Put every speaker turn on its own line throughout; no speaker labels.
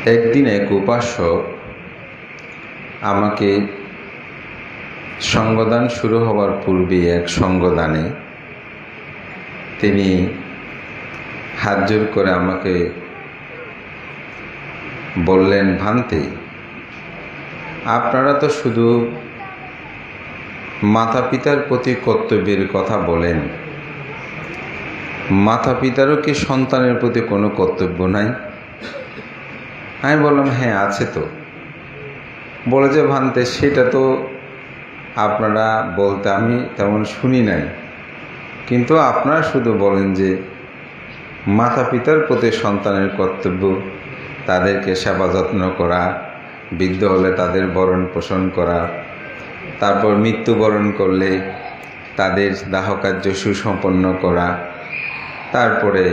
একদিন এক উপাসক আমাকে সঙ্গদান শুরু হওয়ার পূর্বে এক সঙ্গদানে তিনি হাত জোর করে আমাকে বললেন, ভান্তে, আপনারা তো শুধু মাতা পিতার প্রতি কর্তব্যের কথা বলেন, মাতা পিতারও কি সন্তানের প্রতি কোনো কর্তব্য নাই? আমি বললাম, হ্যাঁ আছে তো। বলে যে, ভান্তে, সেটা তো আপনারা বলতে আমি তেমন শুনি নাই, কিন্তু আপনারা শুধু বলেন যে মাতা পিতার প্রতি সন্তানের কর্তব্য তাদেরকে সেবা যত্ন করা, বৃদ্ধ হলে তাদের ভরণ পোষণ করা, তারপর মৃত্যুবরণ করলে তাদের দাহকার্য সুসম্পন্ন করা, তারপরে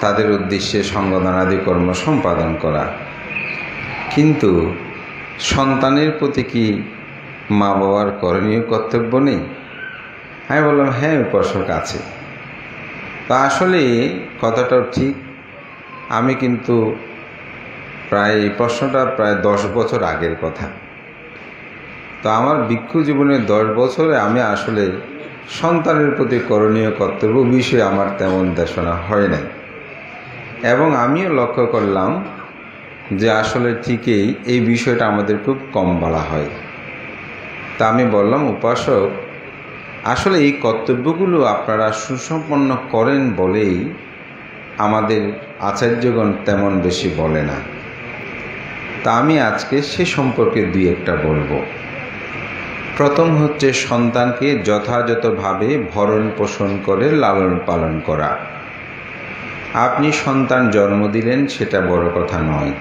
তাদের উদ্দেশ্যে সঙ্গদানাদি কর্ম সম্পাদন করা। কিন্তু সন্তানের প্রতি কি মা বাবার করণীয় কর্তব্য নেই? আমি বললাম, হ্যাঁ উপাসক আছে। তা আসলে কথাটাও ঠিক। আমি কিন্তু এই প্রশ্নটা প্রায় 10 বছর আগের কথা। তো আমার ভিক্ষু জীবনের 10 বছরে আমি আসলে সন্তানের প্রতি করণীয় কর্তব্য বিষয়ে আমার তেমন দেশনা হয় নাই, এবং আমিও লক্ষ্য করলাম যে আসলে ঠিকই এই বিষয়টা আমাদের খুব কম বলা হয়। তা আমি বললাম, উপাসক, আসলে এই কর্তব্যগুলো আপনারা সুসম্পন্ন করেন বলেই আমাদের আচার্যগণ তেমন বেশি বলে না। তা আমি আজকে সে সম্পর্কে দুই একটা বলবো। প্রথম হচ্ছে সন্তানকে যথাযথভাবে ভরণ পোষণ করে লালন পালন করা। আপনি সন্তান জন্ম দিলেন, সেটা বড় কথা নয়।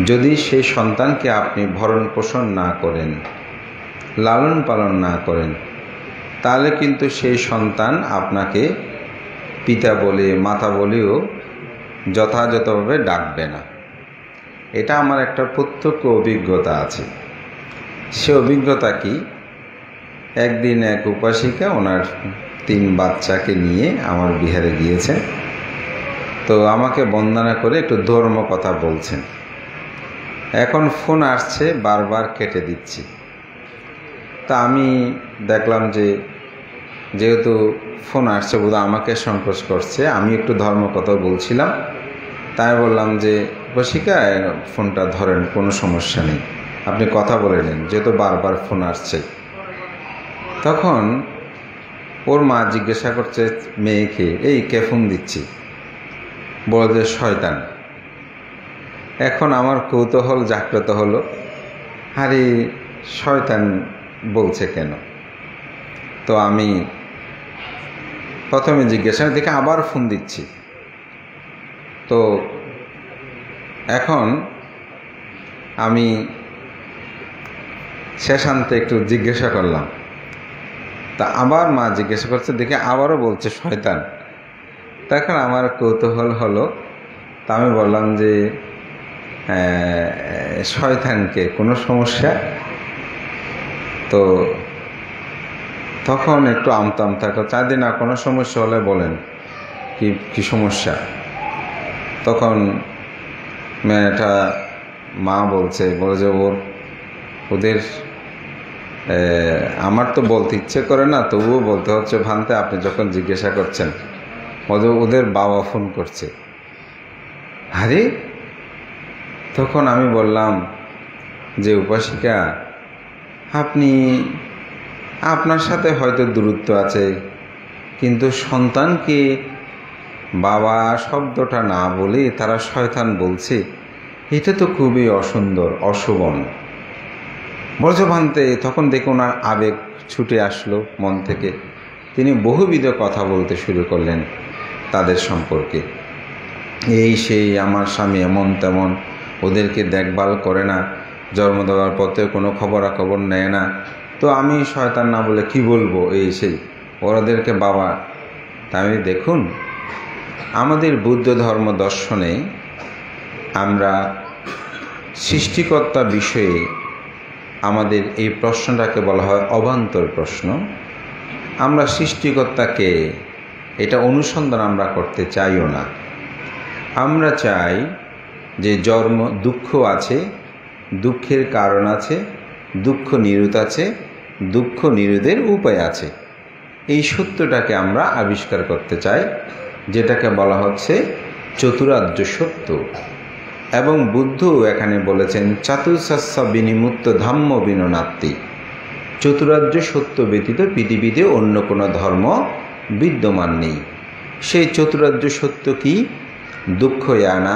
যদি সেই সন্তানকে আপনি ভরণ পোষণ না করেন, লালন পালন না করেন, তাহলে কিন্তু সেই সন্তান আপনাকে পিতা বলে মাতা বলেও যথাযথভাবে ডাকবে না। এটা আমার একটা প্রত্যক্ষ অভিজ্ঞতা আছে। সে অভিজ্ঞতা কি? একদিন এক উপাসিকা ওনার 3 বাচ্চাকে নিয়ে আমার বিহারে গিয়েছে। তো আমাকে বন্দনা করে একটু ধর্ম কথা বলছেন। এখন ফোন আসছে, বারবার কেটে দিচ্ছি। তা আমি দেখলাম যে যেহেতু ফোন আসছে, বোধহয় আমাকে সংকোচ করছে, আমি একটু ধর্ম কথা বলছিলাম। তাই বললাম যে, উপাসিকা, ফোনটা ধরেন, কোনো সমস্যা নেই, আপনি কথা বলে নেন, যেহেতু বারবার ফোন আসছে। তখন ওর মা জিজ্ঞাসা করছে মেয়েকে, এই কে ফোন দিচ্ছি? বলে যে শয়তান। এখন আমার কৌতূহল জাগ্রত হলো, আরে শয়তান বলছে কেন? তো আমি প্রথমে জিজ্ঞাসা দেখে আবার ফোন দিচ্ছি। তো এখন আমি শেষান্তে একটু জিজ্ঞাসা করলাম। তা আবার মা জিজ্ঞাসা করছে, দেখে আবারও বলছে শয়তান। তখন আমার কৌতূহল হলো। তা আমি বললাম যে, শয়তানকে কোনো সমস্যা? তো তখন একটু আমতাম থাকলো, চাঁদি না, কোনো সমস্যা হলে বলেন, কি সমস্যা? তখন মেয়েটা মা বলে যে ওদের আমার তো বলতে ইচ্ছে করে না, তবুও বলতে হচ্ছে, ভান্তে, আপনি যখন জিজ্ঞাসা করছেন, ওদের বাবা ফোন করছে। আরে, তখন আমি বললাম যে, উপাসিকা, আপনার সাথে হয়তো দূরত্ব আছে, কিন্তু সন্তানকে বাবা শব্দটা না বলে তারা শয়তান বলছে, এটা তো খুবই অসুন্দর, অশোভন। বলছে, ভান্তে, তখন দেখে ওনার আবেগ ছুটে আসলো মন থেকে। তিনি বহুবিধ কথা বলতে শুরু করলেন তাদের সম্পর্কে। এই সেই, আমার স্বামী এমন তেমন, ওদেরকে দেখভাল করে না, জন্ম দেওয়ার পথে কোনো খবরাখবর নেয় না। তো আমি শয়তান না বলে কি বলবো? এই সেই, ওদেরকে বাবা। তা আমি দেখুন, আমাদের বুদ্ধ ধর্ম দর্শনে আমরা সৃষ্টিকর্তা বিষয়ে আমাদের এই প্রশ্নটাকে বলা হয় অবান্তর প্রশ্ন। আমরা সৃষ্টিকর্তাকে এটা অনুসন্ধান আমরা করতে চাইও না। আমরা চাই যে জন্ম দুঃখ আছে, দুঃখের কারণ আছে, দুঃখ নিরোধ আছে, দুঃখ নিরোধের উপায় আছে। এই সত্যটাকে আমরা আবিষ্কার করতে চাই, যেটাকে বলা হচ্ছে চতুরার্য সত্য। এবং বুদ্ধ এখানে বলেছেন চাতুর্শস্য বিনিমুক্ত ধাম্ম বিননাত্তি, চতুরার্য সত্য ব্যতীত পৃথিবীতে অন্য কোনো ধর্ম বিদ্যমান নেই। সেই চতুরার্য সত্য কি? দুঃখয়ানা,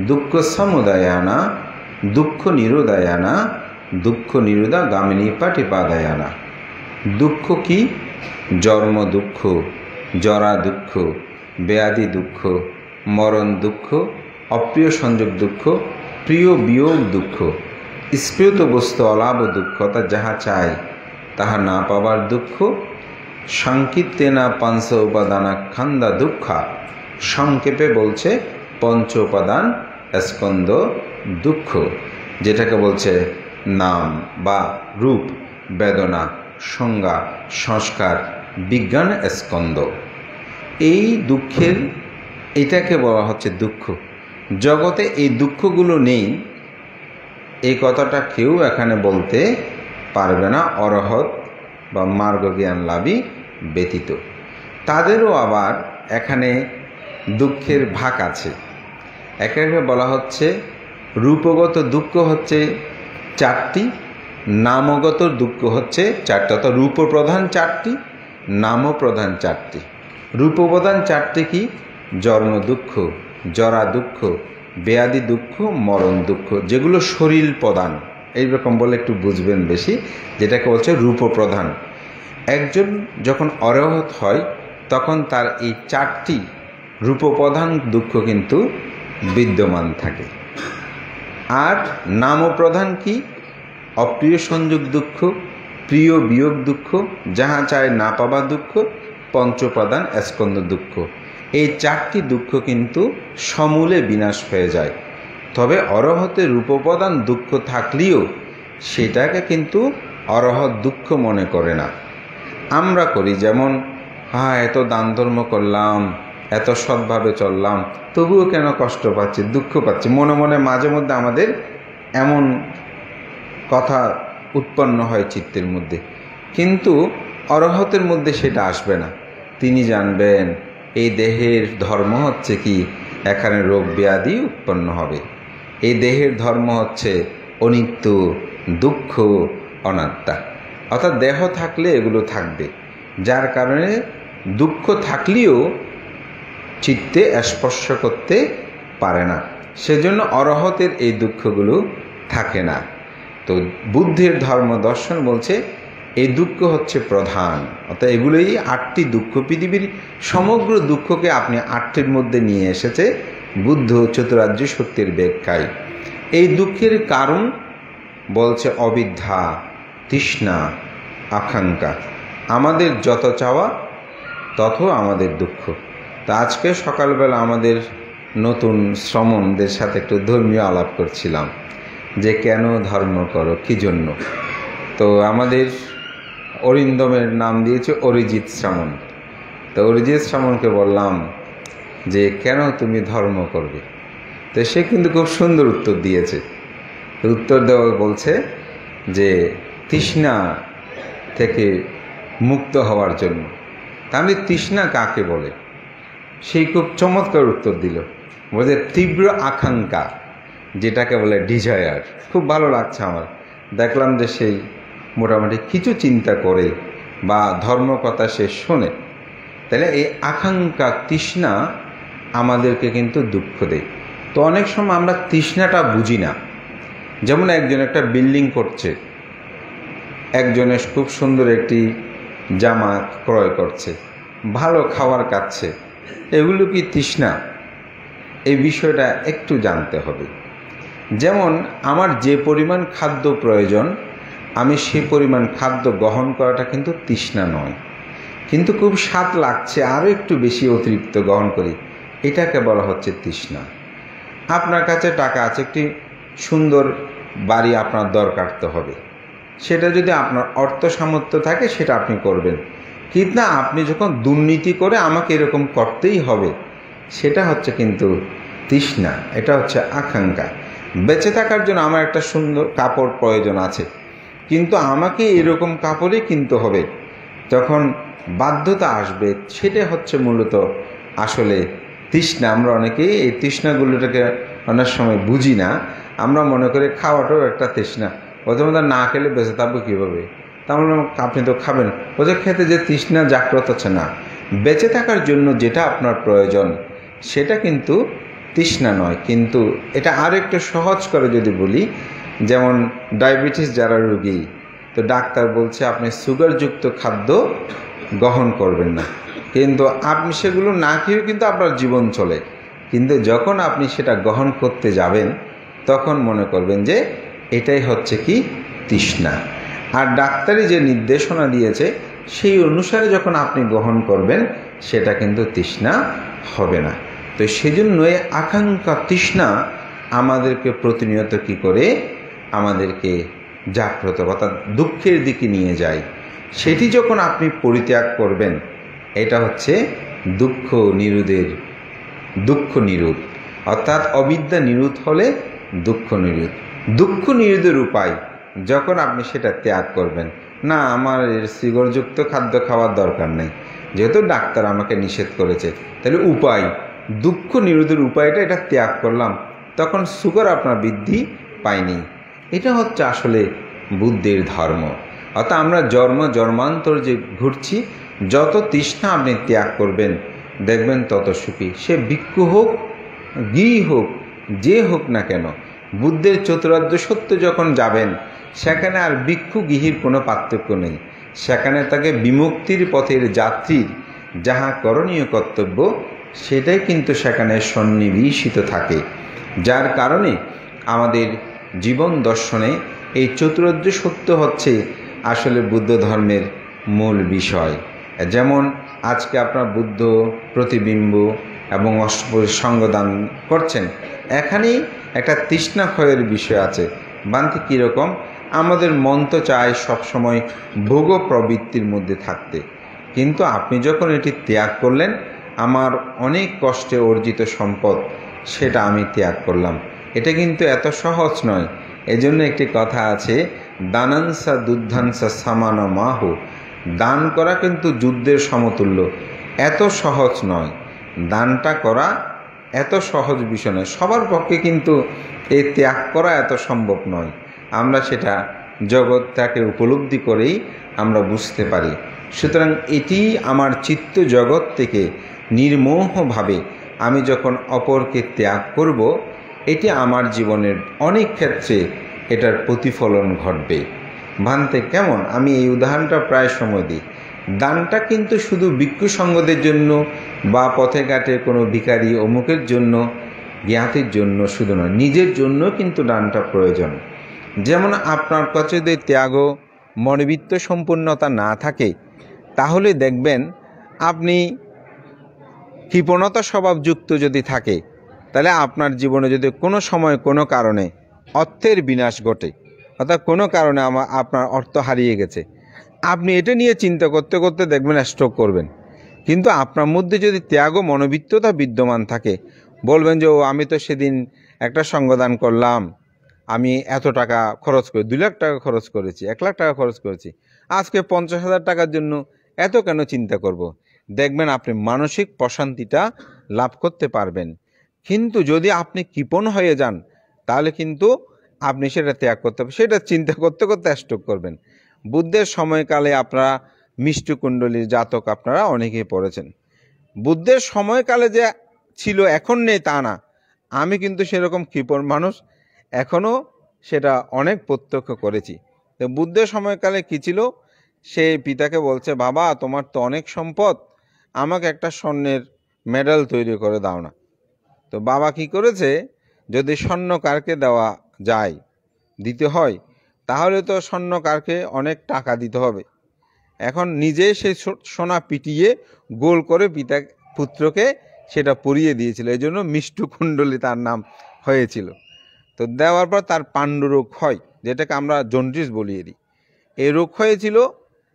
দুঃখ সমুদয়ানা, দুঃখ নিরোধায়ানা, দুঃখ নিরোধা গামিনী পাটিপাদায়ানা। দুঃখ কি? জন্ম দুঃখ, জরা দুঃখ, ব্যাধি দুঃখ, মরণ দুঃখ, অপ্রিয় সংযোগ দুঃখ, প্রিয় বিয়োগ দুঃখ, স্পৃহত বস্তু অলাভ দুঃখ, তা যাহা চাই তাহা না পাবার দুঃখ, সংকীর্তেনা পঞ্চ উপাদানাখ্যান্দা দুঃখা, সংক্ষেপে বলছে পঞ্চ উপাদান স্কন্দ দুঃখ, যেটাকে বলছে নাম বা রূপ, বেদনা, সংজ্ঞা, সংস্কার, বিজ্ঞান স্কন্দ। এই দুঃখের এটাকে বলা হচ্ছে দুঃখ। জগতে এই দুঃখগুলো নেই, এই কথাটা কেউ এখানে বলতে পারবে না অরহত বা মার্গজ্ঞান লাভী ব্যতীত। তাদেরও আবার এখানে দুঃখের ভাগ আছে। একে বলা হচ্ছে রূপগত দুঃখ হচ্ছে চারটি, নামগত দুঃখ হচ্ছে চারটি, অর্থাৎ রূপপ্রধান চারটি, নামপ্রধান চারটি। রূপপ্রধান চারটি কি? জন্ম দুঃখ, জরা দুঃখ, ব্যাধি দুঃখ, মরণ দুঃখ, যেগুলো শরীর প্রধান। এইরকম বলে একটু বুঝবেন বেশি, যেটাকে বলছে রূপপ্রধান। একজন যখন অরহত হয় তখন তার এই চারটি রূপপ্রধান দুঃখ কিন্তু বিদ্যমান থাকে। আর নামপ্রধান কি? অপ্রিয় সংযোগ দুঃখ, প্রিয় বিয়োগ দুঃখ, যাহা চায় না পাবা দুঃখ, পঞ্চপ্রধান স্কন্দ দুঃখ। এই চারটি দুঃখ কিন্তু সমূলে বিনাশ হয়ে যায়। তবে অরহতের রূপপ্রধান দুঃখ থাকলেও সেটাকে কিন্তু অরহত দুঃখ মনে করে না। আমরা করি, যেমন এত দান ধর্ম করলাম, এত সৎভাবে চললাম, তবুও কেন কষ্ট পাচ্ছি, দুঃখ পাচ্ছি, মনে মনে মাঝে মধ্যে আমাদের এমন কথা উৎপন্ন হয় চিত্তের মধ্যে। কিন্তু অরহতের মধ্যে সেটা আসবে না। তিনি জানবেন এই দেহের ধর্ম হচ্ছে কি, এখানে রোগ ব্যাধি উৎপন্ন হবে। এই দেহের ধর্ম হচ্ছে অনিত্য, দুঃখ, অনাত্মা। অর্থাৎ দেহ থাকলে এগুলো থাকবে, যার কারণে দুঃখ থাকলেও চিত্তে স্পর্শ করতে পারে না। সেজন্য অরহতের এই দুঃখগুলো থাকে না। তো বুদ্ধের ধর্ম দর্শন বলছে এই দুঃখ হচ্ছে প্রধান। অর্থাৎ এগুলোই আটটি দুঃখ। পৃথিবীর সমগ্র দুঃখকে আপনি আটটির মধ্যে নিয়ে এসেছে বুদ্ধ চতুরার্য সত্যের ব্যাখ্যায়। এই দুঃখের কারণ বলছে অবিদ্যা, তৃষ্ণা, আকাঙ্ক্ষা। আমাদের যত চাওয়া তত আমাদের দুঃখ। তা আজকে সকালবেলা আমাদের নতুন শ্রমণদের সাথে একটু ধর্মীয় আলাপ করছিলাম যে কেন ধর্ম করো, কী জন্য। তো আমাদের অরিন্দমের নাম দিয়েছে অরিজিৎ শ্রামণ। তো অরিজিৎ শ্রামণকে বললাম যে কেন তুমি ধর্ম করবে। তো সে কিন্তু খুব সুন্দর উত্তর দিয়েছে। উত্তর দেওয়া বলছে যে তৃষ্ণা থেকে মুক্ত হওয়ার জন্য। তাহলে তৃষ্ণা কাকে বলে? সেই খুব চমৎকার উত্তর দিল, বলছে তীব্র আকাঙ্ক্ষা, যেটাকে বলে ডিজায়ার। খুব ভালো লাগছে আমার। দেখলাম যে সেই মোটামুটি কিছু চিন্তা করে বা ধর্ম কথা সে শোনে। তাহলে এই আকাঙ্ক্ষা, তৃষ্ণা আমাদেরকে কিন্তু দুঃখ দেয়। তো অনেক সময় আমরা তৃষ্ণাটা বুঝি না। যেমন একজন একটা বিল্ডিং করছে, একজনের খুব সুন্দর একটি জামা ক্রয় করছে, ভালো খাবার খাচ্ছে, এগুলো কি তৃষ্ণা? এই বিষয়টা একটু জানতে হবে। যেমন আমার যে পরিমাণ খাদ্য প্রয়োজন, আমি সেই পরিমাণ খাদ্য গ্রহণ করাটা কিন্তু তৃষ্ণা নয়। কিন্তু খুব স্বাদ লাগছে, আরও একটু বেশি অতিরিক্ত গ্রহণ করি, এটাকে বলা হচ্ছে তৃষ্ণা। আপনার কাছে টাকা আছে, একটি সুন্দর বাড়ি আপনার দরকার তো হবে, সেটা যদি আপনার অর্থ সামর্থ্য থাকে সেটা আপনি করবেন। কিন্তু আপনি যখন দুর্নীতি করে আমাকে এরকম করতেই হবে, সেটা হচ্ছে কিন্তু তৃষ্ণা, এটা হচ্ছে আকাঙ্ক্ষা। বেঁচে থাকার জন্য আমার একটা সুন্দর কাপড় প্রয়োজন আছে, কিন্তু আমাকে এরকম কাপড়ই কিনতে হবে। যখন বাধ্যতা আসবে, সেটা হচ্ছে মূলত আসলে তৃষ্ণা। আমরা অনেকেই এই তৃষ্ণাগুলোটাকে অনেক সময় বুঝি না। আমরা মনে করি খাওয়াটাও একটা তৃষ্ণা, প্রথমত না খেলে বেঁচে থাকবো কীভাবে? তাহলে আপনি তো খাবেন, ওদের খেতে যে তৃষ্ণা জাগ্রত হচ্ছে না। বেঁচে থাকার জন্য যেটা আপনার প্রয়োজন সেটা কিন্তু তৃষ্ণা নয়। কিন্তু এটা আর একটু সহজ করে যদি বলি, যেমন ডায়াবেটিস যারা রোগী, তো ডাক্তার বলছে আপনি সুগারযুক্ত খাদ্য গ্রহণ করবেন না, কিন্তু আপনি সেগুলো না খেয়েও কিন্তু আপনার জীবন চলে। কিন্তু যখন আপনি সেটা গ্রহণ করতে যাবেন, তখন মনে করবেন যে এটাই হচ্ছে কি তৃষ্ণা। আর ডাক্তারি যে নির্দেশনা দিয়েছে সেই অনুসারে যখন আপনি গ্রহণ করবেন, সেটা কিন্তু তৃষ্ণা হবে না। তো সেজন্যই আকাঙ্ক্ষা, তৃষ্ণা আমাদেরকে প্রতিনিয়ত কি করে আমাদেরকে জাগ্রত অর্থাৎ দুঃখের দিকে নিয়ে যায়। সেটি যখন আপনি পরিত্যাগ করবেন, এটা হচ্ছে দুঃখ নিরোধ, অর্থাৎ অবিদ্যা নিরোধ হলে দুঃখ নিরোধ। দুঃখ নিরোধের উপায় যখন আপনি সেটা ত্যাগ করবেন, না আমার সুগারযুক্ত খাদ্য খাওয়ার দরকার নেই, যেহেতু ডাক্তার আমাকে নিষেধ করেছে, তাহলে উপায়, দুঃখ নিরোধের উপায়টা এটা ত্যাগ করলাম, তখন সুগার আপনার বৃদ্ধি পায়নি। এটা হচ্ছে আসলে বুদ্ধের ধর্ম। অর্থাৎ আমরা জন্মান্তর যে ঘুরছি, যত তৃষ্ণা আপনি ত্যাগ করবেন দেখবেন তত সুখী। সে ভিক্ষু হোক, গৃহী হোক, যে হোক না কেন, বুদ্ধের চতুরার্য সত্য যখন যাবেন, সেখানে আর ভিক্ষু গৃহীর কোনো পার্থক্য নেই। সেখানে তাকে বিমুক্তির পথের যাত্রীর যাহা করণীয় কর্তব্য, সেটাই কিন্তু সেখানে সন্নিবেশিত থাকে। যার কারণে আমাদের জীবন দর্শনে এই চতুরার্য সত্য হচ্ছে আসলে বুদ্ধ ধর্মের মূল বিষয়। যেমন আজকে আপনার বুদ্ধ প্রতিবিম্ব এবং সঙ্গদান করছেন, এখানেই একটা তৃষ্ণা ক্ষয়ের বিষয় আছে। বান্তি কীরকম? আমাদের মন তো চায় সবসময় ভোগ প্রবৃত্তির মধ্যে থাকতে, কিন্তু আপনি যখন এটি ত্যাগ করলেন, আমার অনেক কষ্টে অর্জিত সম্পদ সেটা আমি ত্যাগ করলাম, এটা কিন্তু এত সহজ নয়। এজন্য একটি কথা আছে, দানাংসা দুর্ধাংসা সামানা মাহু, দান করা কিন্তু যুদ্ধের সমতুল্য। এত সহজ নয়, দানটা করা এত সহজ বিষয় নয়, সবার পক্ষে কিন্তু এই ত্যাগ করা এত সম্ভব নয়। আমরা সেটা জগৎটাকে উপলব্ধি করেই আমরা বুঝতে পারি। সুতরাং এটি আমার চিত্ত জগৎ থেকে নির্মোহভাবে আমি যখন অপরকে ত্যাগ করব, এটি আমার জীবনের অনেক ক্ষেত্রে এটার প্রতিফলন ঘটবে। ভানতে কেমন? আমি এই উদাহরণটা প্রায় সময় দিই। দানটা কিন্তু শুধু ভিক্ষু সঙ্গদের জন্য বা পথে ঘাটে কোনো ভিখারি অমুকের জন্য, জ্ঞাতির জন্য শুধু নয়, নিজের জন্য কিন্তু দানটা প্রয়োজন। যেমন আপনার কাছে যদি ত্যাগ মনোবৃত্ত সম্পূর্ণতা না থাকে, তাহলে দেখবেন আপনি কৃপণতা স্বভাবযুক্ত যদি থাকে, তাহলে আপনার জীবনে যদি কোনো সময় কোনো কারণে অর্থের বিনাশ ঘটে, অর্থাৎ কোনো কারণে আপনার অর্থ হারিয়ে গেছে, আপনি এটা নিয়ে চিন্তা করতে করতে দেখবেন স্ট্রোক করবেন। কিন্তু আপনার মধ্যে যদি ত্যাগ ও মনোবৃত্ততা বিদ্যমান থাকে, বলবেন যে ও আমি তো সেদিন একটা সঙ্গদান করলাম, আমি এত টাকা খরচ করি, 2 লাখ টাকা খরচ করেছি, 1 লাখ টাকা খরচ করেছি, আজকে 50,000 টাকার জন্য এত কেন চিন্তা করব। দেখবেন আপনি মানসিক প্রশান্তিটা লাভ করতে পারবেন। কিন্তু যদি আপনি কৃপণ হয়ে যান, তাহলে কিন্তু আপনি সেটা ত্যাগ করতে হবে, সেটা চিন্তা করতে করতে স্ট্রোক করবেন। বুদ্ধের সময়কালে আপনারা মিষ্টকুণ্ডলীর জাতক আপনারা অনেকেই পড়েছেন। বুদ্ধের সময়কালে যে ছিল এখন নেই তা না, আমি কিন্তু সেরকম কৃপণ মানুষ, এখনও সেটা অনেক প্রত্যক্ষ করেছি। তো বুদ্ধের সময়কালে কী ছিল, সে পিতাকে বলছে, বাবা তোমার তো অনেক সম্পদ, আমাকে একটা স্বর্ণের মেডেল তৈরি করে দাও না। তো বাবা কি করেছে, যদি স্বর্ণকারকে দেওয়া যায়, দিতে হয়, তাহলে তো স্বর্ণকারকে অনেক টাকা দিতে হবে। এখন নিজে সেই সোনা পিটিয়ে গোল করে পুত্রকে সেটা পরিয়ে দিয়েছিল, এই জন্য মিষ্টকুণ্ডলী তার নাম হয়েছিল। তো দেওয়ার পর তার পাণ্ডুরোগ হয়, যেটাকে আমরা জন্ডিস বলিয়ে দিই, এই রোগ হয়েছিল।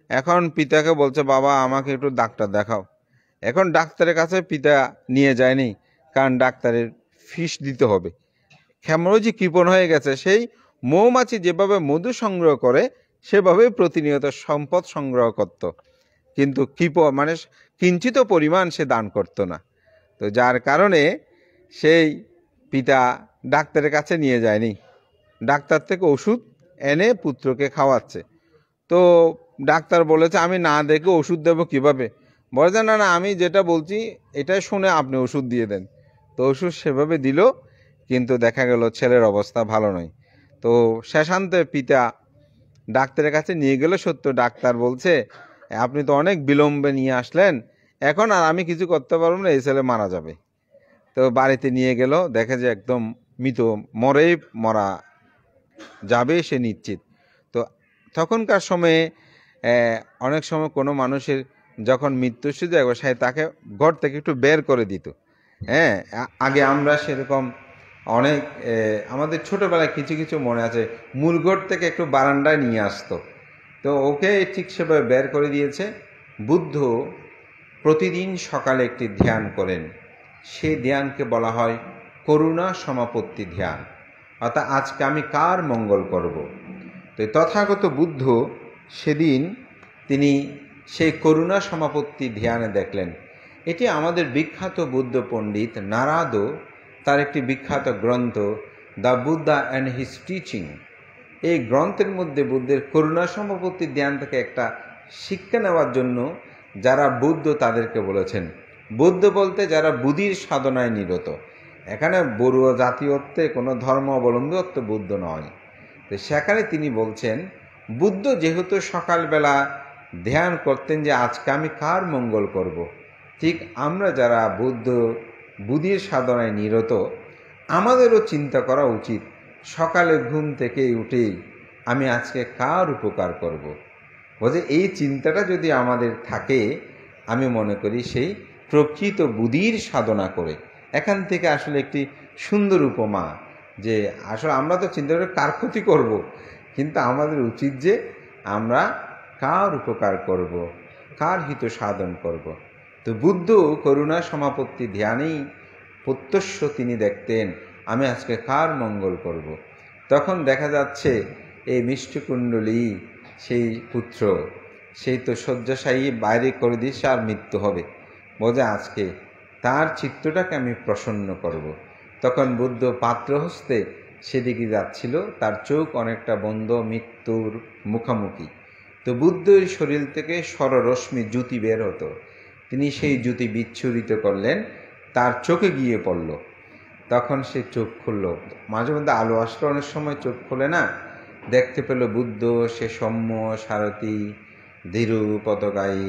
এখন পিতাকে বলছে, বাবা আমাকে একটু ডাক্তার দেখাও। এখন ডাক্তারের কাছে পিতা নিয়ে যায়নি, কারণ ডাক্তারের ফিস দিতে হবে। ক্ষেমরজি কৃপণ হয়ে গেছে, সেই মৌমাছি যেভাবে মধু সংগ্রহ করে সেভাবে প্রতিনিয়ত সম্পদ সংগ্রহ করত, কিন্তু মানে কিঞ্চিত পরিমাণ সে দান করত না। তো যার কারণে সেই পিতা ডাক্তারের কাছে নিয়ে যায়নি, ডাক্তার থেকে ওষুধ এনে পুত্রকে খাওয়াচ্ছে। তো ডাক্তার বলেছে আমি না দেখে ওষুধ দেবো কিভাবে? বলে যে না না, আমি যেটা বলছি এটাই শুনে আপনি ওষুধ দিয়ে দেন। তো ওষুধ সেভাবে দিল, কিন্তু দেখা গেল ছেলের অবস্থা ভালো নয়। তো শেষান্তে পিতা ডাক্তারের কাছে নিয়ে গেল। সত্য ডাক্তার বলছে আপনি তো অনেক বিলম্বে নিয়ে আসলেন, এখন আর আমি কিছু করতে পারবো না, এই ছেলে মারা যাবে। তো বাড়িতে নিয়ে গেল, দেখে যে একদম মৃত, মরা যাবে সে নিশ্চিত। তো তখনকার সময়ে অনেক সময় কোনো মানুষের যখন মৃত্যু সুযোগ একবার সে তাকে ঘর থেকে একটু বের করে দিত। হ্যাঁ, আগে আমরা সেরকম অনেক আমাদের ছোটোবেলায় কিছু কিছু মনে আছে, মূল ঘর থেকে একটু বারান্দায় নিয়ে আসতো। তো ওকে ঠিক সেভাবে বের করে দিয়েছে। বুদ্ধ প্রতিদিন সকালে একটি ধ্যান করেন, সেই ধ্যানকে বলা হয় করুণা সমাপত্তি ধ্যান, অর্থাৎ আজকে আমি কার মঙ্গল করব। তো তথাগত বুদ্ধ সেদিন তিনি সেই করুণা সমাপত্তি ধ্যানে দেখলেন। এটি আমাদের বিখ্যাত বুদ্ধ পণ্ডিত নারাদও তার একটি বিখ্যাত গ্রন্থ the Buddha and his teaching, এই গ্রন্থের মধ্যে বুদ্ধের করুণা সমাপত্তি ধ্যান থেকে একটা শিক্ষা নেওয়ার জন্য যারা বুদ্ধ তাদেরকে বলেছেন। বুদ্ধ বলতে যারা বুদ্ধির সাধনায় নিরত। এখানে বড়ুয়া জাতীয়ত্বে কোনো ধর্ম অবলম্বী বুদ্ধ নয়। তো সেখানে তিনি বলছেন বুদ্ধ যেহেতু সকালবেলা ধ্যান করতেন যে আজকে আমি কার মঙ্গল করব, ঠিক আমরা যারা বুদ্ধির সাধনায় নিরত আমাদেরও চিন্তা করা উচিত সকালে ঘুম থেকে উঠেই আমি আজকে কার উপকার করব। বলছে এই চিন্তাটা যদি আমাদের থাকে, আমি মনে করি সেই প্রকৃত বুদ্ধির সাধনা করে। এখান থেকে আসলে একটি সুন্দর উপমা যে আসলে আমরা তো চিন্তা করে কার ক্ষতি করব, কিন্তু আমাদের উচিত যে আমরা কার উপকার করব, কার হিত সাধন করব। তো বুদ্ধ করুণা সমাপত্তি ধ্যানেই প্রত্যক্ষ তিনি দেখতেন আমি আজকে কার মঙ্গল করব। তখন দেখা যাচ্ছে এই মিষ্টকুণ্ডলী সেই পুত্র, সেই তো শয্যাশায়ী বাইরে করে দিয়েছে আর মৃত্যু হবে, বোঝা আজকে তার চিত্তটাকে আমি প্রসন্ন করব। তখন বুদ্ধ পাত্র হস্তে সেদিকে যাচ্ছিল, তার চোখ অনেকটা বন্ধ, মৃত্যুর মুখামুখি। তো বুদ্ধের শরীর থেকে সররশ্মি জ্যোতি বের হতো, তিনি সেই জ্যোতি বিচ্ছুরিত করলেন, তার চোখে গিয়ে পড়ল। তখন সে চোখ খুলল। মাঝে মধ্যে আলো আসলে অনেক সময় চোখ খোলে না, দেখতে পেল বুদ্ধ সে সৌম্য সারথি ধীরু পতাকায়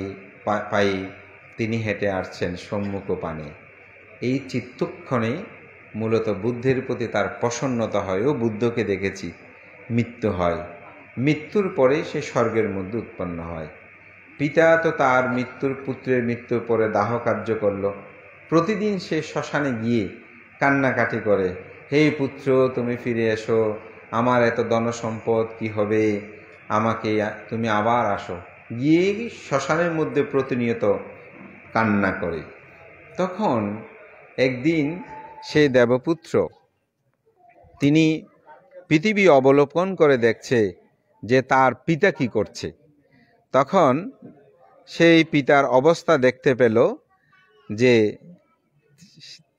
পাই তিনি হেঁটে আসছেন সম্মুখ পানে। এই চিত্তক্ষণে মূলত বুদ্ধের প্রতি তার প্রসন্নতা হয়। ও বুদ্ধকে দেখেছি, মৃত্যু হয়, মৃত্যুর পরে সে স্বর্গের মধ্যে উৎপন্ন হয়। পিতা তো তার পুত্রের মৃত্যুর পরে দাহ কার্য করল। প্রতিদিন সে শ্মশানে গিয়ে কান্নাকাটি করে, হে পুত্র তুমি ফিরে এসো, আমার এত ধনসম্পদ কি হবে, আমাকে তুমি আবার আসো। গিয়ে শ্মশানের মধ্যে প্রতিনিয়ত কান্না করে। তখন একদিন সেই দেবপুত্র তিনি পৃথিবী অবলোকন করে দেখছে যে তার পিতা কি করছে। তখন সেই পিতার অবস্থা দেখতে পেল যে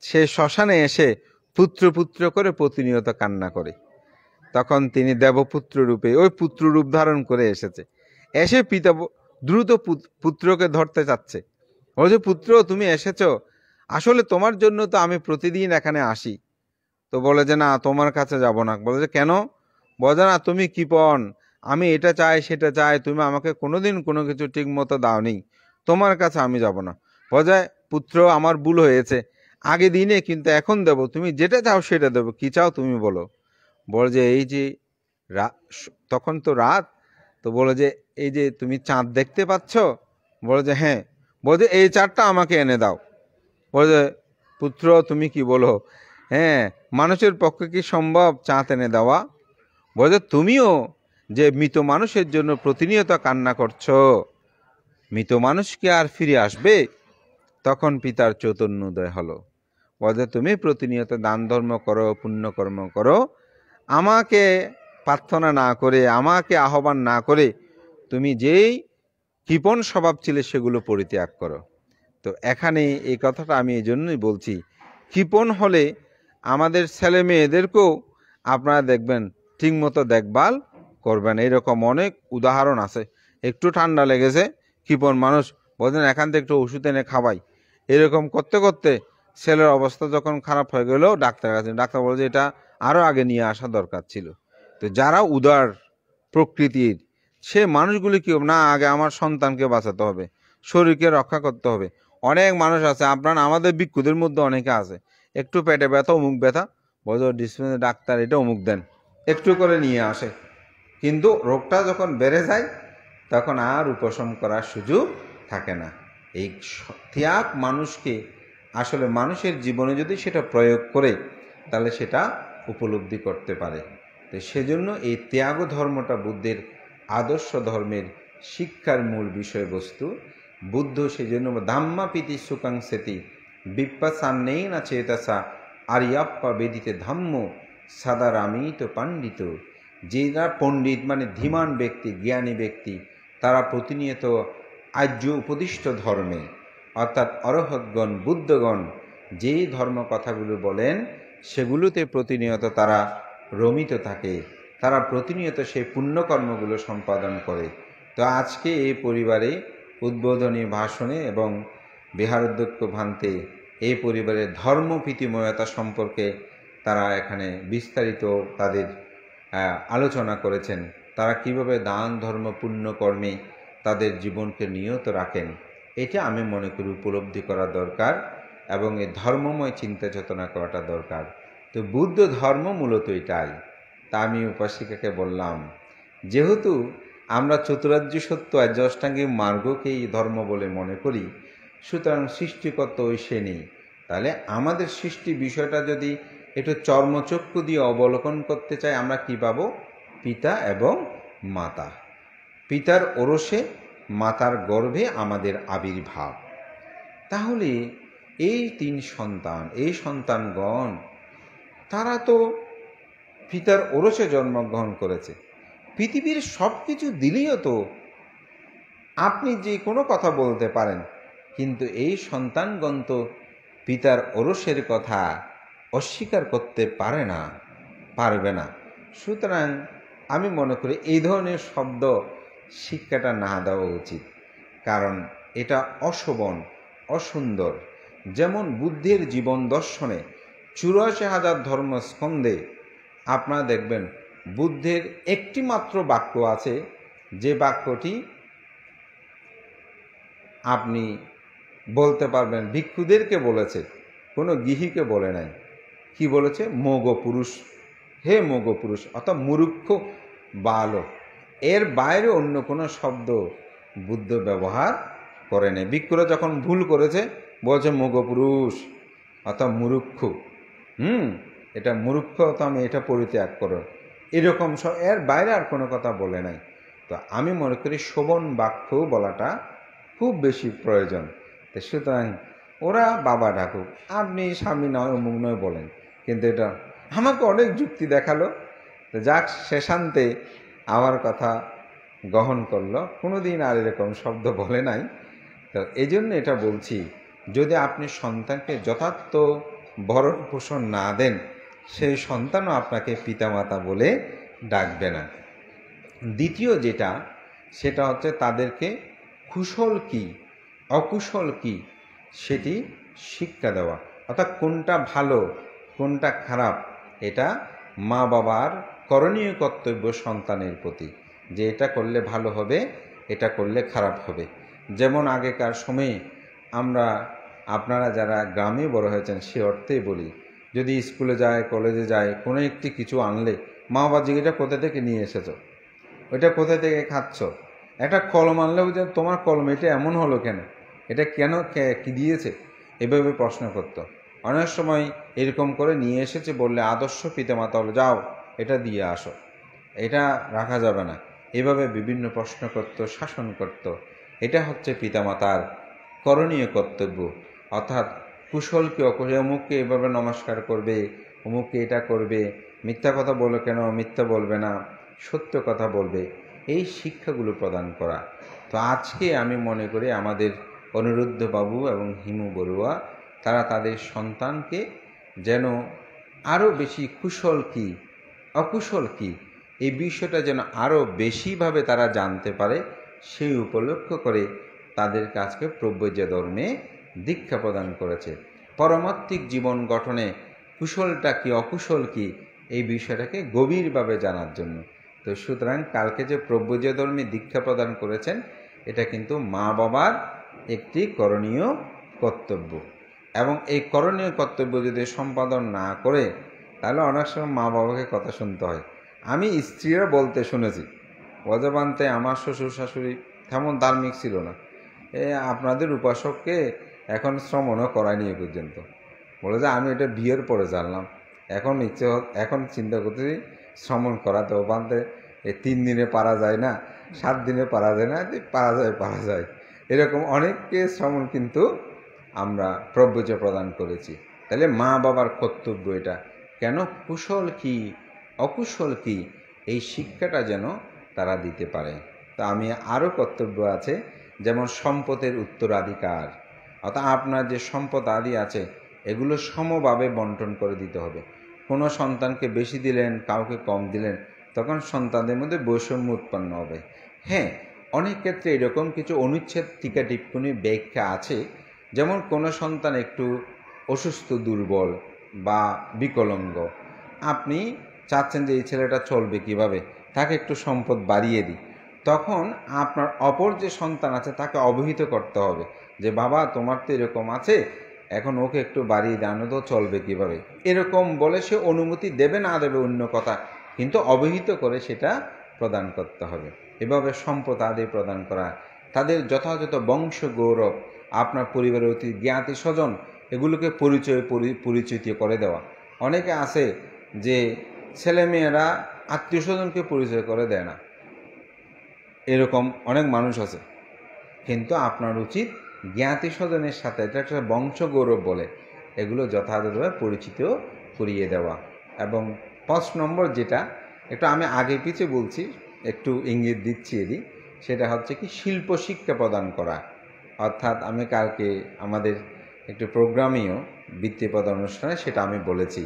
সে শ্মশানে এসে পুত্র পুত্র করে প্রতিনিয়ত কান্না করে। তখন তিনি দেবপুত্র রূপে ওই পুত্র রূপ ধারণ করে এসে পিতা দ্রুত পুত্রকে ধরতে চাচ্ছে। বলছে পুত্র তুমি এসেছো, আসলে তোমার জন্য তো আমি প্রতিদিন এখানে আসি। তো বলে যে না তোমার কাছে যাব না। বলে যে কেন? বলে না তুমি কৃপণ, আমি এটা চাই সেটা চাই, তুমি আমাকে কোনোদিন কোনো কিছু ঠিক মতো দাওনি, তোমার কাছে আমি যাব না। বলে পুত্র আমার ভুল হয়েছে, আগে দিনে কিন্তু এখন দেব, তুমি যেটা চাও সেটা দেবো, কি চাও তুমি বলো। বলে যে এই যে তখন তো রাত, তো বলে যে এই যে তুমি চাঁদ দেখতে পাচ্ছ? বলে যে হ্যাঁ। বলে যে এই চাঁদটা আমাকে এনে দাও। বলে যে পুত্র তুমি কি বলো, হ্যাঁ মানুষের পক্ষে কি সম্ভব চাঁদ এনে দেওয়া? বলে যে তুমিও যে মৃত মানুষের জন্য প্রতিনিয়ত কান্না করছো, মৃত মানুষ কি আর ফিরে আসবে? তখন পিতার চৈতন্যোদয় হলো। বলে তুমি প্রতিনিয়ত দান ধর্ম করো, পুণ্যকর্ম করো, আমাকে প্রার্থনা না করে, আমাকে আহ্বান না করে তুমি যেই কৃপণ স্বভাব ছিল সেগুলো পরিত্যাগ করো। তো এখানে এই কথাটা আমি এই জন্যই বলছি, কৃপণ হলে আমাদের ছেলে মেয়েদেরকেও আপনারা দেখবেন ঠিকমতো দেখভাল করবেন। এরকম অনেক উদাহরণ আছে। একটু ঠান্ডা লেগেছে, কৃপণ মানুষ বলছেন এখান থেকে একটু ওষুধ এনে খাওয়াই, এরকম করতে করতে ছেলের অবস্থা যখন খারাপ হয়ে গেল ডাক্তারের কাছে, ডাক্তার বলছে এটা আরও আগে নিয়ে আসা দরকার ছিল। তো যারা উদার প্রকৃতির সে মানুষগুলি কি না, আগে আমার সন্তানকে বাঁচাতে হবে, শরীরকে রক্ষা করতে হবে। অনেক মানুষ আছে, আপনার আমাদের ভিক্ষুদের মধ্যে অনেকে আছে, একটু পেটে ব্যথা, অমুক ব্যথা, বলো ডিসপেন্সারি ডাক্তার এটা অমুক দেন, একটু করে নিয়ে আসে, কিন্তু রোগটা যখন বেড়ে যায় তখন আর উপশম করার সুযোগ থাকে না। এই ত্যাগ মানুষকে আসলে মানুষের জীবনে যদি সেটা প্রয়োগ করে তাহলে সেটা উপলব্ধি করতে পারে। তো সেজন্য এই ত্যাগ ধর্মটা বুদ্ধের আদর্শ ধর্মের শিক্ষার মূল বিষয়বস্তু। বুদ্ধ সেজন্য ধাম্মা পিতি সুকাং সেতি বিপ্পাসান্নেই না চেতসা আরিয়াপ্পা বেদিতে ধাম্ম সাদারামিত পাণ্ডিত। যারা পণ্ডিত মানে ধীমান ব্যক্তি, জ্ঞানী ব্যক্তি, তারা প্রতিনিয়ত আর্য উপদিষ্ট ধর্মে অর্থাৎ অরহৎগণ, বুদ্ধগণ যেই ধর্ম কথাগুলো বলেন সেগুলোতে প্রতিনিয়ত তারা রমিত থাকে, তারা প্রতিনিয়ত সেই পুণ্যকর্মগুলো সম্পাদন করে। তো আজকে এই পরিবারে উদ্বোধনী ভাষণে এবং বিহারোদ্যোক্ষ ভান্তে এই পরিবারের ধর্মপ্রীতিময়তা সম্পর্কে তারা এখানে বিস্তারিত তাদের আলোচনা করেছেন। তারা কিভাবে দান ধর্ম পুণ্যকর্মে তাদের জীবনকে নিয়ত রাখেন, এটা আমি মনে করি উপলব্ধি করা দরকার এবং এই ধর্মময় চিন্তা চেতনা করাটা দরকার। তো বুদ্ধ ধর্ম মূলত এটাই। তা আমি উপাসিকাকে বললাম, যেহেতু আমরা চতুরার্য সত্য আর্য অষ্টাঙ্গিক মার্গকেই ধর্ম বলে মনে করি, সুতরাং সৃষ্টিকর্তা ওই সে নেই, তাহলে আমাদের সৃষ্টি বিষয়টা যদি একটু চর্মচক্ষু দিয়ে অবলোকন করতে চাই, আমরা কি পাবো? পিতা এবং মাতা। পিতার ওরসে মাতার গর্ভে আমাদের আবির্ভাব। তাহলে এই তিন সন্তান, এই সন্তানগণ তারা তো পিতার ওরসে জন্মগ্রহণ করেছে। পৃথিবীর সব কিছু দিলেও তো আপনি যে কোনো কথা বলতে পারেন, কিন্তু এই সন্তানগণ তো পিতার ওরসের কথা অস্বীকার করতে পারবে না। সুতরাং আমি মনে করি এই ধরনের শব্দ শিক্ষাটা না দেওয়া উচিত, কারণ এটা অশোভন, অসুন্দর। যেমন বুদ্ধের জীবন দর্শনে 84,000 ধর্মস্কন্ধে আপনারা দেখবেন বুদ্ধের একটি মাত্র বাক্য আছে, যে বাক্যটি আপনি বলতে পারবেন ভিক্ষুদেরকে বলেছে, কোনো গৃহীকে বলে নাই। কি বলেছে? মোগ পুরুষ, হে মোগ পুরুষ, অর্থাৎ মূর্খ বালক। এর বাইরে অন্য কোনো শব্দ বুদ্ধ ব্যবহার করে নেই। ভিক্ষুরা যখন ভুল করেছে বলছে মোগ পুরুষ, অর্থাৎ মূর্খ। এটা মূর্খ, তো আমি এটা পরিত্যাগ করো, এরকম সব, এর বাইরে আর কোনো কথা বলে নাই। তো আমি মনে করি শোভন বাক্য বলাটা খুব বেশি প্রয়োজন। তো সুতরাং ওরা বাবা ডাকুক, আপনি স্বামী নয় অমুক নয় বলেন, কিন্তু এটা আমাকে অনেক যুক্তি দেখালো। তো যাক, শেষান্তে আমার কথা গ্রহণ করলো, কোনোদিন আর এরকম শব্দ বলে নাই। তো এই জন্য এটা বলছি, যদি আপনি সন্তানকে যথার্থ ভরণ পোষণ না দেন, সেই সন্তানও আপনাকে পিতামাতা বলে ডাকবে না। দ্বিতীয় যেটা, সেটা হচ্ছে তাদেরকে কুশল কি অকুশল কি সেটি শিক্ষা দেওয়া, অর্থাৎ কোনটা ভালো কোনটা খারাপ, এটা মা বাবার করণীয় কর্তব্য সন্তানের প্রতি, যে এটা করলে ভালো হবে, এটা করলে খারাপ হবে। যেমন আগেকার সময়ে আপনারা যারা গ্রামে বড় হয়েছেন সে অর্থেই বলি, যদি স্কুলে যায় কলেজে যায় কোনো একটি কিছু আনলে মা বাবা জিজ্ঞেস, এটা কোথা থেকে নিয়ে এসেছো, ওইটা কোথা থেকে খাচ্ছ। একটা কলম আনলেও যে তোমার কলম এটা এমন হলো কেন, এটা কেন কি দিয়েছে, এভাবে প্রশ্ন করত। অনেক সময় এরকম করে নিয়ে এসেছে বললে আদর্শ পিতামাতা হলো, যাও এটা দিয়ে আসো, এটা রাখা যাবে না, এভাবে বিভিন্ন প্রশ্ন করত, শাসন করত। এটা হচ্ছে পিতামাতার করণীয় কর্তব্য, অর্থাৎ কুশল কি অকুশল, অমুককে এভাবে নমস্কার করবে, অমুককে এটা করবে, মিথ্যা কথা বলো কেন, মিথ্যা বলবে না, সত্য কথা বলবে, এই শিক্ষাগুলো প্রদান করা। তো আজকে আমি মনে করি আমাদের অনিরুদ্ধ বাবু এবং হিমু বড়ুয়া তারা তাদের সন্তানকে যেন আরও বেশি কুশল কি অকুশল কি এই বিষয়টা যেন আরও বেশিভাবে তারা জানতে পারে, সেই উপলক্ষ করে তাদের কাছকে প্রব্রজ ধর্মে দীক্ষা প্রদান করেছে। পরমাত্মিক জীবন গঠনে কুশলটা কি অকুশল কি এই বিষয়টাকে গভীরভাবে জানার জন্য। তো সুতরাং কালকে যে প্রব্রজ ধর্মে দীক্ষা প্রদান করেছেন, এটা কিন্তু মা বাবার একটি করণীয় কর্তব্য, এবং এই করণীয় কর্তব্য যদি সম্পাদন না করে তাহলে অনেক সময় মা বাবাকে কথা শুনতে হয়। আমি স্ত্রীরা বলতে শুনেছি, অজাবান্তে আমার শ্বশুর শাশুড়ি তেমন ধার্মিক ছিল না, আপনাদের উপাসককে এখন শ্রমণও করায়নি এ পর্যন্ত। বলে যে আমি এটা বিয়ের পরে জানলাম, এখন চিন্তা করতেছি শ্রমণ করাতে বান্তে 3 দিনে পারা যায় না, 7 দিনে পারা যায় না, পারা যায় এরকম অনেককে শ্রমণ কিন্তু আমরা প্রব্রজ প্রদান করেছি। তাহলে মা বাবার কর্তব্য এটা, কেন কুশল কি অকুশল কি এই শিক্ষাটা যেন তারা দিতে পারে। তা আমি আরও কর্তব্য আছে, যেমন সম্পদের উত্তরাধিকার, অর্থাৎ আপনার যে সম্পদ আদি আছে এগুলো সমভাবে বন্টন করে দিতে হবে। কোনো সন্তানকে বেশি দিলেন, কাউকে কম দিলেন, তখন সন্তানদের মধ্যে বৈষম্য উৎপন্ন হবে। হ্যাঁ, অনেক ক্ষেত্রে এরকম কিছু অনুচ্ছেদ টিকা টিপ্পণী ব্যাখ্যা আছে, যেমন কোনো সন্তান একটু অসুস্থ, দুর্বল বা বিকলাঙ্গ, আপনি চাচ্ছেন যে এই ছেলেটা চলবে কিভাবে, তাকে একটু সম্পদ বাড়িয়ে দিই, তখন আপনার অপর যে সন্তান আছে তাকে অবহিত করতে হবে যে বাবা তোমার তো এরকম আছে, এখন ওকে একটু বাড়িয়ে দানো তো চলবে কিভাবে। এরকম বলে সে অনুমতি দেবে না দেবে অন্য কথা, কিন্তু অবহিত করে সেটা প্রদান করতে হবে। এভাবে সম্পদ আদি প্রদান করা, তাদের যথাযথ বংশ গৌরব, আপনার পরিবারের অতি জ্ঞাতি স্বজন এগুলোকে পরিচিত করে দেওয়া। অনেকে আছে যে ছেলেমেয়েরা আত্মীয় স্বজনকে পরিচয় করে দেয় না, এরকম অনেক মানুষ আছে। কিন্তু আপনার উচিত জ্ঞাতি স্বজনের সাথে, এটা একটা বংশ গৌরব বলে, এগুলো যথাযথভাবে পরিচিত করিয়ে দেওয়া। এবং 5 নম্বর যেটা একটু আমি আগে পিছিয়ে বলছি, একটু ইঙ্গিত দিচ্ছি এরই, সেটা হচ্ছে কি শিল্প শিক্ষা প্রদান করা। অর্থাৎ আমি কালকে আমাদের একটু প্রোগ্রামেও বৃত্তিপদ অনুষ্ঠানে সেটা আমি বলেছি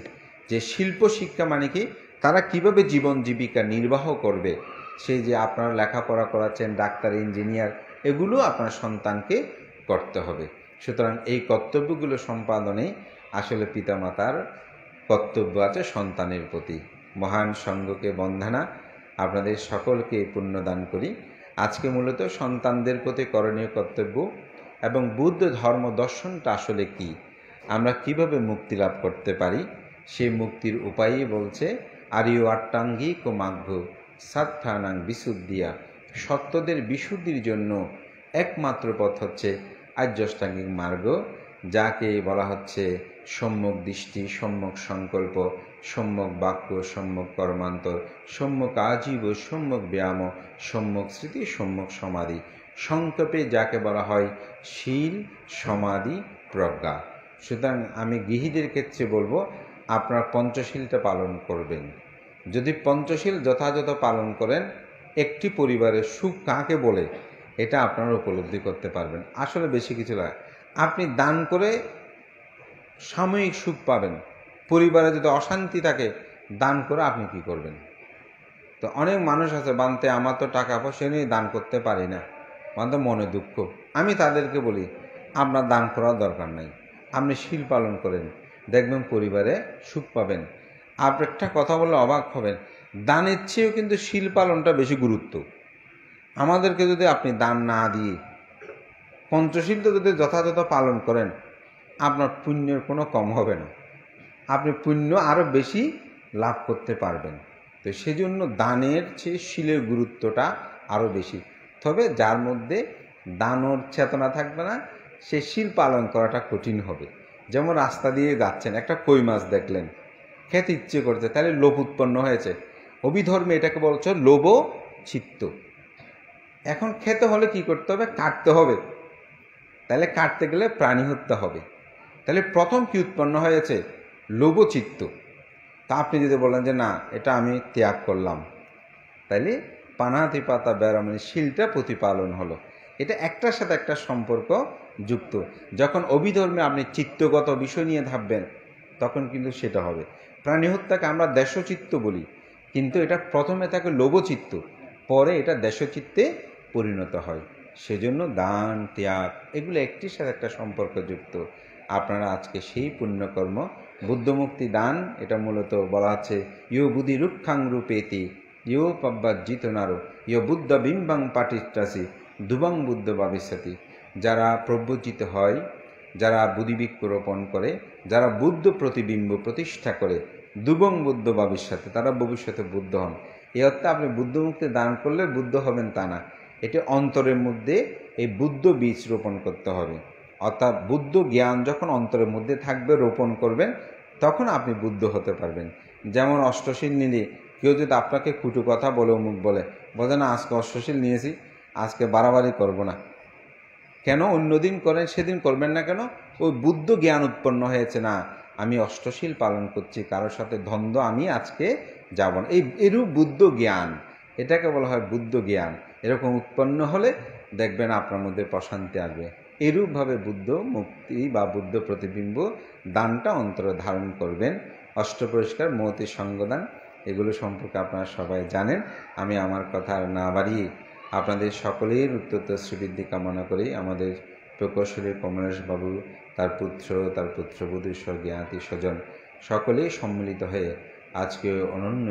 যে শিল্প শিক্ষা মানে কি, তারা কিভাবে জীবন জীবিকা নির্বাহ করবে, সেই যে আপনারা লেখাপড়া করাচ্ছেন, ডাক্তার, ইঞ্জিনিয়ার, এগুলো আপনার সন্তানকে করতে হবে। সুতরাং এই কর্তব্যগুলো সম্পাদনে আসলে পিতামাতার কর্তব্য আছে সন্তানের প্রতি। মহান সঙ্গকে বন্দনা, আপনাদের সকলকে পুণ্যদান করি। আজকে মূলত সন্তানদের প্রতি করণীয় কর্তব্য এবং বুদ্ধ ধর্ম দর্শনটা আসলে কি, আমরা কিভাবে মুক্তি লাভ করতে পারি, সেই মুক্তির উপায়ই বলছে আরিয় আট্টাঙ্গিক ও মাঘ্য সাত্থানাং বিশুদ্ধিয়া। সত্যদের বিশুদ্ধির জন্য একমাত্র পথ হচ্ছে আর্যাষ্টাঙ্গিক মার্গ, যাকে বলা হচ্ছে সম্যক দৃষ্টি, সম্যক সংকল্প, সম্যক বাক্য, সম্যক কর্মান্তর, সম্যক আজীব, সম্যক ব্যায়াম, সম্যক স্মৃতি, সম্যক সমাধি। সংক্ষেপে যাকে বলা হয় শীল, সমাধি, প্রজ্ঞা। সুতরাং আমি গৃহীদের ক্ষেত্রে বলবো আপনার পঞ্চশীলটা পালন করবেন। যদি পঞ্চশীল যথাযথ পালন করেন, একটি পরিবারের সুখ কাকে বলে এটা আপনারা উপলব্ধি করতে পারবেন। আসলে বেশি কিছু লাগে, আপনি দান করে সাময়িক সুখ পাবেন, পরিবারে যদি অশান্তি থাকে দান করে আপনি কি করবেন। তো অনেক মানুষ আছে বানতে আমার তো টাকা পয়সা নিয়ে দান করতে পারি না, বানতে মনে দুঃখ। আমি তাদেরকে বলি আপনার দান করার দরকার নাই, আপনি শীল পালন করেন, দেখবেন পরিবারে সুখ পাবেন। আপনি একটা কথা বললে অবাক হবেন, দানের চেয়েও কিন্তু শীল পালনটা বেশি গুরুত্ব। আমাদেরকে যদি আপনি দান না দিয়ে পঞ্চশীলটা যদি যথাযথ পালন করেন, আপনার পুণ্যের কোনো কম হবে না, আপনি পুণ্য আরও বেশি লাভ করতে পারবেন। তো সেজন্য দানের চেয়ে শীলের গুরুত্বটা আরও বেশি। তবে যার মধ্যে দানর চেতনা থাকবে না, সে শীল পালন করাটা কঠিন হবে। যেমন রাস্তা দিয়ে যাচ্ছেন, একটা কই মাছ দেখলেন, খেতে ইচ্ছে করছে, তাহলে লোভ উৎপন্ন হয়েছে। অভিধর্মে এটাকে বলছে লোভ চিত্ত। এখন খেতে হলে কি করতে হবে, কাটতে হবে, তাহলে কাটতে গেলে প্রাণী হত্যা হবে। তাহলে প্রথম কি উৎপন্ন হয়েছে? লোভচিত্ত। তা আপনি যদি বলেন যে না, এটা আমি ত্যাগ করলাম, তাইলে পানাতিপাতা বেড়ামণি শিলটা প্রতিপালন হলো। এটা একটার সাথে একটা সম্পর্ক যুক্ত। যখন অভিধর্মে আপনি চিত্তগত বিষয় নিয়ে ভাববেন, তখন কিন্তু সেটা হবে। প্রাণী হত্যাকে আমরা দেশচিত্ত বলি, কিন্তু এটা প্রথমে থাকে লোভচিত্ত, পরে এটা দেশচিত্তে পরিণত হয়। সেজন্য দান, ত্যাগ এগুলো একটির সাথে একটা সম্পর্কযুক্ত। আপনারা আজকে সেই পুণ্যকর্ম বুদ্ধমুক্তি দান, এটা মূলত বলা হচ্ছে ইয় বুদ্ধি রুক্ষাং রূপেতি ইয় পাব্বাজিত নারো ইয় বুদ্ধ বিম্বাং পাটিষ্টাসি দুবাং বুদ্ধ ভবিষ্যতি। যারা প্রব্রজিত হয়, যারা বুদ্ধিবৃক্ষ রোপণ করে, যারা বুদ্ধ প্রতিবিম্ব প্রতিষ্ঠা করে, দুবং বুদ্ধ ভবিষ্যতে, তারা ভবিষ্যতে বুদ্ধ হন। এই অর্থে আপনি বুদ্ধমুক্তি দান করলে বুদ্ধ হবেন তা না, এটি অন্তরের মধ্যে এই বুদ্ধ বীজ রোপণ করতে হবে। অর্থাৎ বুদ্ধ জ্ঞান যখন অন্তরের মধ্যে থাকবে, রোপণ করবেন, তখন আপনি বুদ্ধ হতে পারবেন। যেমন অষ্টশীল নিলে কেউ যদি আপনাকে কুটু কথা বলে, অমুক বলে না আজকে অষ্টশীল নিয়েছি, আজকে বাড়াবাড়ি করব না, কেন অন্যদিন করেন সেদিন করবেন না কেন? ওই বুদ্ধ জ্ঞান উৎপন্ন হয়েছে, না আমি অষ্টশীল পালন করছি, কারোর সাথে দ্বন্দ্ব আমি আজকে যাব না। এরূপ বুদ্ধ জ্ঞান, এটাকে বলা হয় বুদ্ধ জ্ঞান। এরকম উৎপন্ন হলে দেখবেন আপনার মধ্যে প্রশান্তি আসবে। এরূপভাবে বুদ্ধ মুক্তি বা বুদ্ধ প্রতিবিম্ব দানটা অন্তরে ধারণ করবেন। অষ্টপরিষ্কার, মহতি সঙ্গদান, এগুলো সম্পর্কে আপনারা সবাই জানেন। আমি আমার কথা আর না বাড়িয়ে আপনাদের সকলের উত্তরোত্তর শ্রীবৃদ্ধি কামনা করি। আমাদের প্রকৌশলী কমলেশ বাবু, তার পুত্র, তার পুত্রবধূ, জ্ঞাতি স্বজন সকলেই সম্মিলিত হয়ে আজকে অনন্য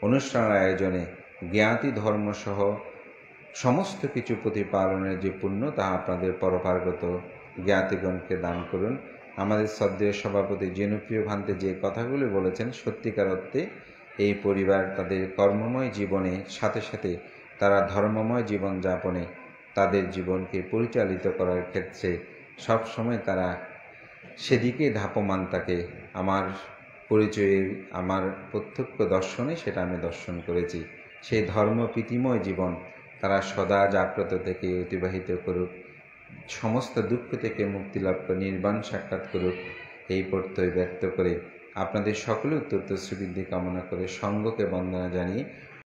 অনুষ্ঠানের আয়োজনে জ্ঞাতি ধর্মসহ সমস্ত কিছু প্রতিপালনের যে পুণ্য, তা আপনাদের পরপার্গত জ্ঞাতিগণকে দান করুন। আমাদের শ্রদ্ধেয় সভাপতি জনপ্রিয় ভান্তে যে কথাগুলি বলেছেন, সত্যিকার অর্থে এই পরিবার তাদের কর্মময় জীবনে সাথে সাথে তারা ধর্মময় জীবনযাপনে তাদের জীবনকে পরিচালিত করার ক্ষেত্রে সবসময় তারা সেদিকে ধাপমান থাকে। আমার পরিচয়ে, আমার প্রত্যক্ষ দর্শনে সেটা আমি দর্শন করেছি। সেই ধর্মপ্রীতিময় জীবন তারা সদা জাগ্রত থেকে অতিবাহিত করুক, সমস্ত দুঃখ থেকে মুক্তি লাভ করে নির্বাণ সাক্ষাৎ করুক, এই প্রত্যয় ব্যক্ত করে আপনাদের সকলে উত্তরোত্তর শ্রীবৃদ্ধি কামনা করে সঙ্গকে বন্দনা জানিয়ে